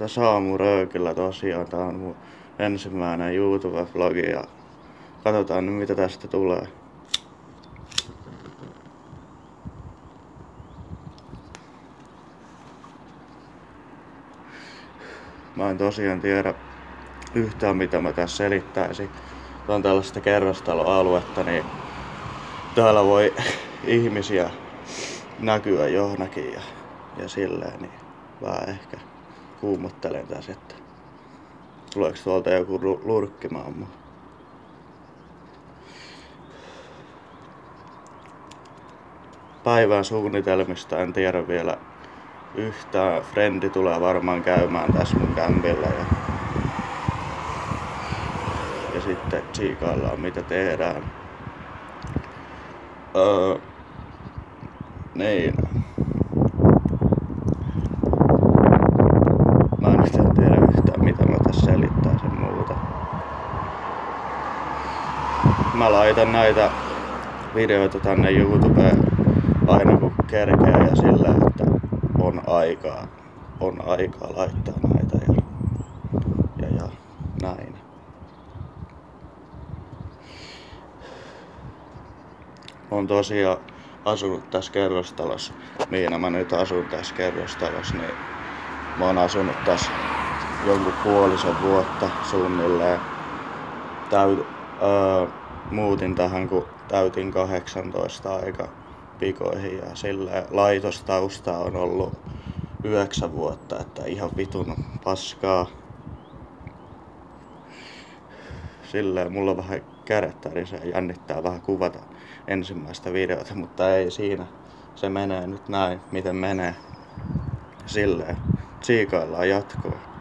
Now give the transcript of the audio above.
Saamu Röökillä tosiaan, tää on mun ensimmäinen YouTube-vlogi ja katsotaan nyt mitä tästä tulee. Mä en tosiaan tiedä yhtään mitä mä tässä selittäisin. Tää on tällaista kerrostaloaluetta, niin täällä voi ihmisiä näkyä johonkin ja silleen, niin vähän ehkä kuumottelen tässä, että tuleeko tuolta joku lurkkimaan mua. Päivän suunnitelmista en tiedä vielä yhtään. Frendi tulee varmaan käymään tässä mun kämpillä ja sitten tsiikaillaan mitä tehdään. Niin. Mä en tiedä yhtään mitä mä tässä selittäisin muuta. Mä laitan näitä videoita tänne YouTubeen aina kun kerkeä ja sillä, että on aikaa laittaa näitä ja näin. Olen tosiaan asunut tässä kerrostalossa, mihin mä nyt asun tässä kerrostalossa, niin mä oon asunut tässä jonkun puolisen vuotta suunnilleen. Muutin tähän kun täytin 18 aika pikoihin ja silleen laitostausta on ollut 9 vuotta, että ihan vitun paskaa. Silleen mulla on vähän kädet tärisee, jännittää vähän kuvata ensimmäistä videota, mutta ei siinä. Se menee nyt näin, miten menee. Silleen tsiikaillaan jatkoa.